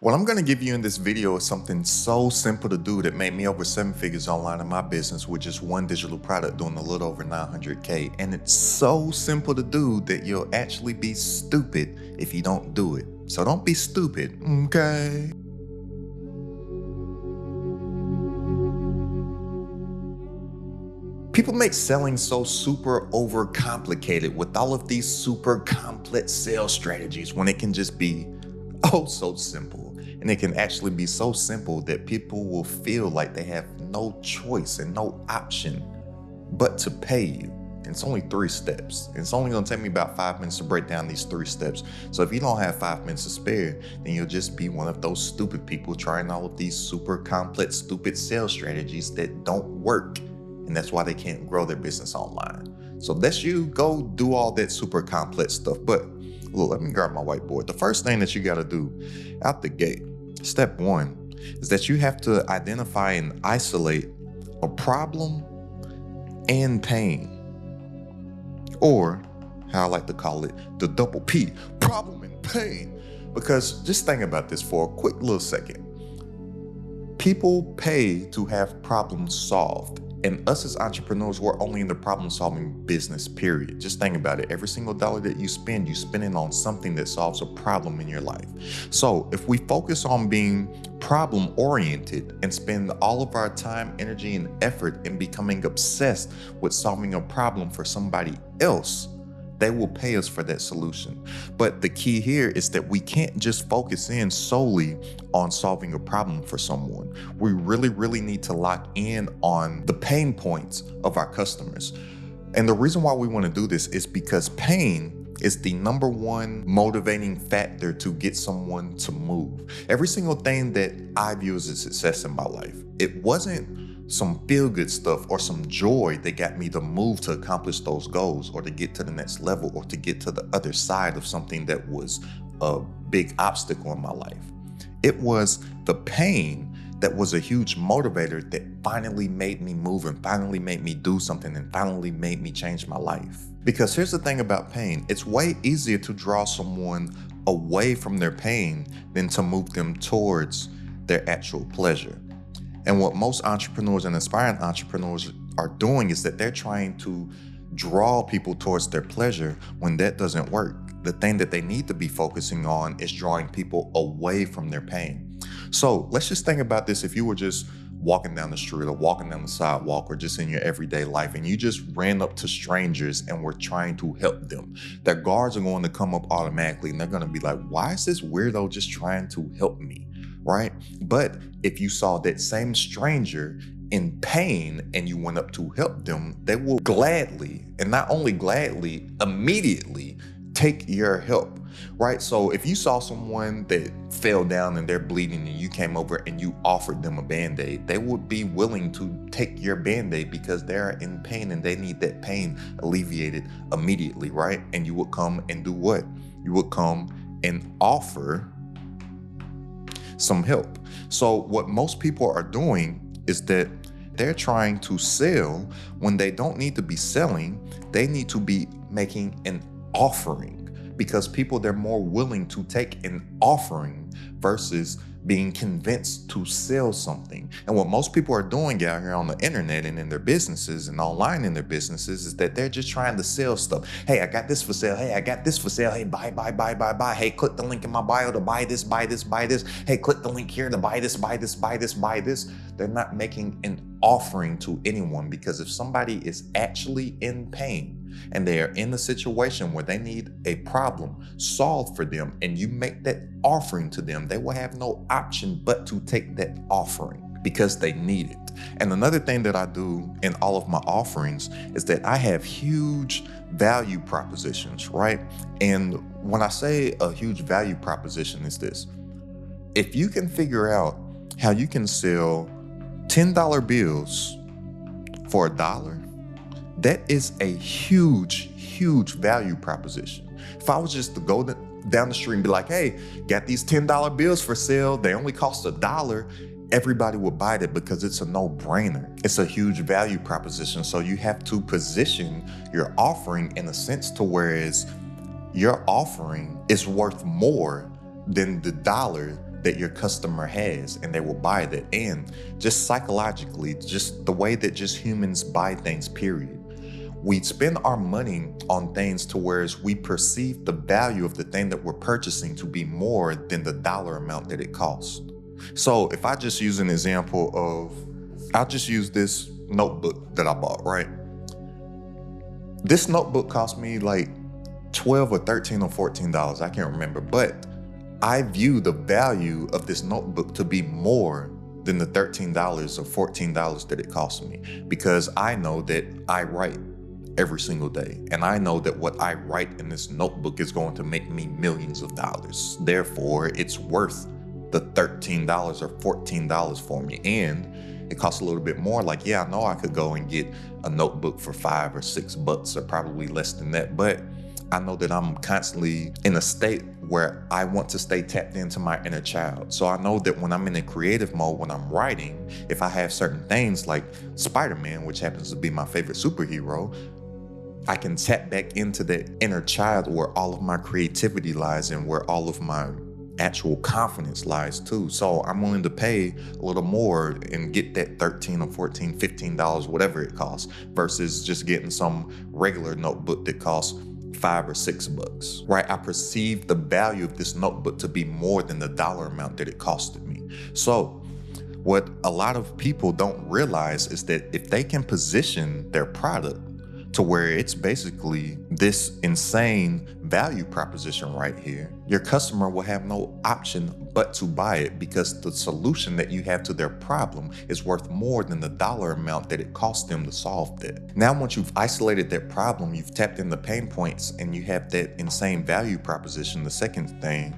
What I'm going to give you in this video is something so simple to do that made me over 7 figures online in my business with just one digital product doing a little over 900K. And it's so simple to do that you'll actually be stupid if you don't do it. So don't be stupid, okay? People make selling so super overcomplicated with all of these super complex sales strategies when it can just be so simple. And it can actually be so simple that people will feel like they have no choice and no option but to pay you. And it's only 3 steps. It's only gonna take me about 5 minutes to break down these 3 steps. So if you don't have 5 minutes to spare, then you'll just be one of those stupid people trying all of these super complex, stupid sales strategies that don't work. And that's why they can't grow their business online. So that's you, go do all that super complex stuff. But look, let me grab my whiteboard. The first thing that you gotta do out the gate, step 1, is that you have to identify and isolate a problem and pain. Or how I like to call it, the double P, problem and pain. Because just think about this for a quick little second. People pay to have problems solved. And us as entrepreneurs, we're only in the problem-solving business, period. Just think about it. Every single dollar that you spend, you spend it on something that solves a problem in your life. So if we focus on being problem-oriented and spend all of our time, energy, and effort in becoming obsessed with solving a problem for somebody else, they will pay us for that solution. But the key here is that we can't just focus in solely on solving a problem for someone. We really need to lock in on the pain points of our customers. And the reason why we want to do this is because pain is the #1 motivating factor to get someone to move. Every single thing that I view as a success in my life, it wasn't some feel-good stuff or some joy that got me to move to accomplish those goals or to get to the next level or to get to the other side of something that was a big obstacle in my life. It was the pain that was a huge motivator that finally made me move and finally made me do something and finally made me change my life. Because here's the thing about pain, it's way easier to draw someone away from their pain than to move them towards their actual pleasure. And what most entrepreneurs and aspiring entrepreneurs are doing is that they're trying to draw people towards their pleasure when that doesn't work. The thing that they need to be focusing on is drawing people away from their pain. So let's just think about this. If you were just walking down the street or walking down the sidewalk or just in your everyday life and you just ran up to strangers and were trying to help them, their guards are going to come up automatically and they're going to be like, why is this weirdo just trying to help me? Right? But if you saw that same stranger in pain and you went up to help them, they will gladly, and not only gladly, immediately take your help, right? So if you saw someone that fell down and they're bleeding and you came over and you offered them a Band-Aid, they would be willing to take your Band-Aid because they're in pain and they need that pain alleviated immediately, right? And you would come and do what? You would come and offer some help. So what most people are doing is that they're trying to sell when they don't need to be selling. They need to be making an offering because people, they're more willing to take an offering versus being convinced to sell something. And what most people are doing out here on the internet and in their businesses and online in their businesses is that they're just trying to sell stuff. Hey, I got this for sale. Hey, I got this for sale. Hey, buy. Hey, click the link in my bio to buy this. Hey, click the link here to buy this. They're not making an offering to anyone because if somebody is actually in pain and they are in a situation where they need a problem solved for them and you make that offering to them, they will have no option but to take that offering because they need it. And another thing that I do in all of my offerings is that I have huge value propositions, right? And when I say a huge value proposition is this: if you can figure out how you can sell $10 bills for $1, that is a huge value proposition. If I was just to go down the street and be like, hey, got these $10 bills for sale, they only cost $1, everybody would buy that because it's a no-brainer. It's a huge value proposition. So you have to position your offering in a sense to whereas your offering is worth more than the dollar that your customer has, and they will buy that. And just psychologically, just the way that just humans buy things, period. We spend our money on things to whereas we perceive the value of the thing that we're purchasing to be more than the dollar amount that it costs. So if I just use an example I'll just use this notebook that I bought, right? This notebook cost me like $12 or $13 or $14, I can't remember, but I view the value of this notebook to be more than the $13 or $14 that it cost me, because I know that I write every single day, and I know that what I write in this notebook is going to make me millions of dollars. Therefore, it's worth the $13 or $14 for me. And it costs a little bit more. Like, yeah, I know I could go and get a notebook for $5 or $6 or probably less than that, but I know that I'm constantly in a state where I want to stay tapped into my inner child. So I know that when I'm in a creative mode, when I'm writing, if I have certain things like Spider-Man, which happens to be my favorite superhero, I can tap back into that inner child where all of my creativity lies and where all of my actual confidence lies too. So I'm willing to pay a little more and get that $13 or $14, $15, whatever it costs, versus just getting some regular notebook that costs $5 or $6, right? I perceive the value of this notebook to be more than the dollar amount that it costed me. So what a lot of people don't realize is that if they can position their product to where it's basically this insane value proposition right here, your customer will have no option but to buy it, because the solution that you have to their problem is worth more than the dollar amount that it costs them to solve that. Now, once you've isolated that problem, you've tapped in the pain points, and you have that insane value proposition, the second thing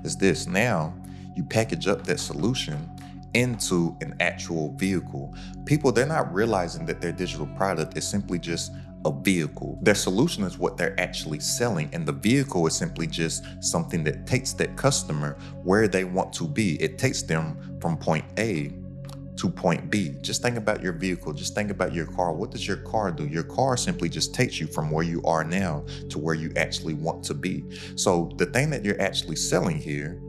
is this. Now, you package up that solution into an actual vehicle. People, they're not realizing that their digital product is simply just a vehicle. Their solution is what they're actually selling, and the vehicle is simply just something that takes that customer where they want to be. It takes them from point A to point B. Just think about your vehicle. Just think about your car. What does your car do? Your car simply just takes you from where you are now to where you actually want to be. So the thing that you're actually selling here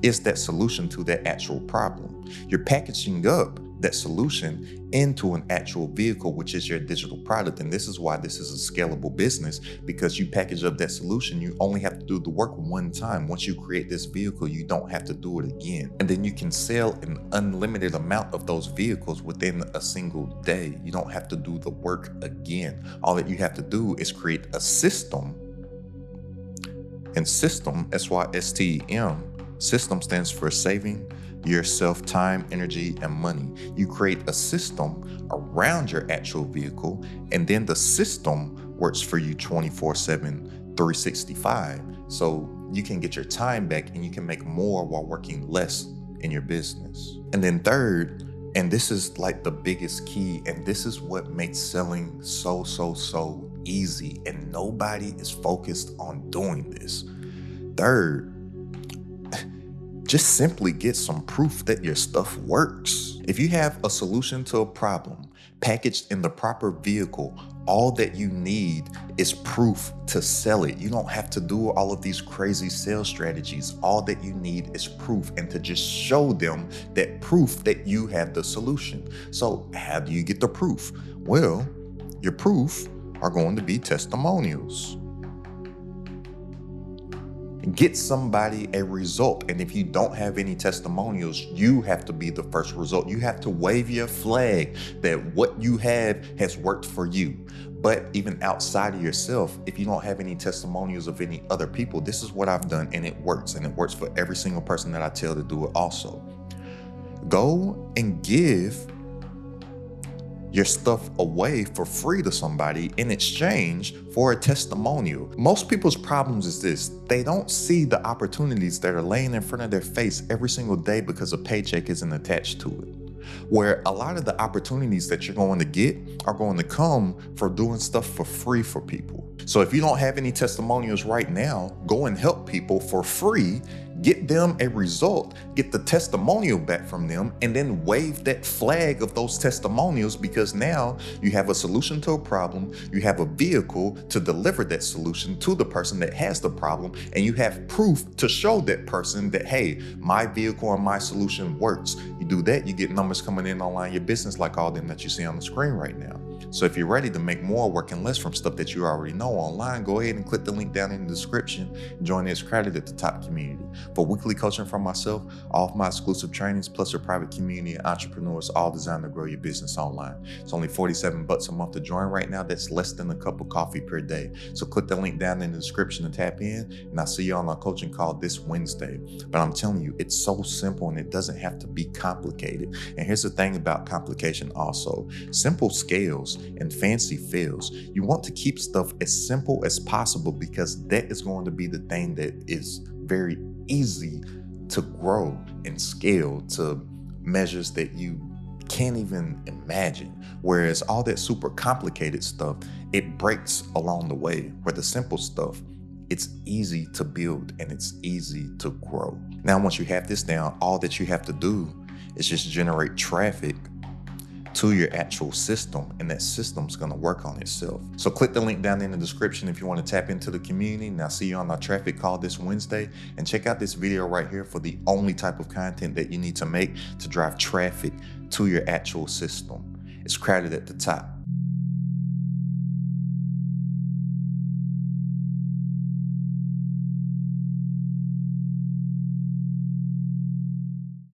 is that solution to that actual problem. You're packaging up that solution into an actual vehicle, which is your digital product. And this is why this is a scalable business, because you package up that solution. You only have to do the work one time. Once you create this vehicle, you don't have to do it again. And then you can sell an unlimited amount of those vehicles within a single day. You don't have to do the work again. All that you have to do is create a system. And system, SYSTEM, system stands for saving yourself time, energy, and money. You create a system around your actual vehicle, and then the system works for you 24/7, 365. So you can get your time back and you can make more while working less in your business. And then third, and this is like the biggest key, and this is what makes selling so easy, and nobody is focused on doing this. Third, just simply get some proof that your stuff works. If you have a solution to a problem packaged in the proper vehicle, all that you need is proof to sell it. You don't have to do all of these crazy sales strategies. All that you need is proof, and to just show them that proof that you have the solution. So how do you get the proof? Well, your proof are going to be testimonials. Get somebody a result. And if you don't have any testimonials, you have to be the first result. You have to wave your flag that what you have has worked for you. But even outside of yourself, if you don't have any testimonials of any other people, this is what I've done, and it works. And it works for every single person that I tell to do it also. Go and give your stuff away for free to somebody in exchange for a testimonial. Most people's problems is this: they don't see the opportunities that are laying in front of their face every single day because a paycheck isn't attached to it. Where a lot of the opportunities that you're going to get are going to come for doing stuff for free for people. So if you don't have any testimonials right now, go and help people for free. get them a result, get the testimonial back from them, and then wave that flag of those testimonials, because now you have a solution to a problem, you have a vehicle to deliver that solution to the person that has the problem, and you have proof to show that person that, hey, my vehicle and my solution works. You do that, you get numbers coming in online your business like all them that you see on the screen right now. So if you're ready to make more working less from stuff that you already know online, go ahead and click the link down in the description and join the It's Crowded at the Top community. For weekly coaching from myself, all of my exclusive trainings, plus a private community of entrepreneurs, all designed to grow your business online. It's only $47 a month to join right now. That's less than a cup of coffee per day. So click the link down in the description to tap in, and I'll see you on our coaching call this Wednesday. But I'm telling you, it's so simple and it doesn't have to be complicated. And here's the thing about complication also. Simple scales and fancy fails. You want to keep stuff as simple as possible, because that is going to be the thing that is very easy to grow and scale to measures that you can't even imagine. Whereas all that super complicated stuff, it breaks along the way, where the simple stuff, it's easy to build and it's easy to grow. Now, once you have this down, all that you have to do is just generate traffic to your actual system, and that system's gonna work on itself. So click the link down in the description if you want to tap into the community. And I'll see you on our traffic call this Wednesday. And check out this video right here for the only type of content that you need to make to drive traffic to your actual system. It's Crowded at the Top.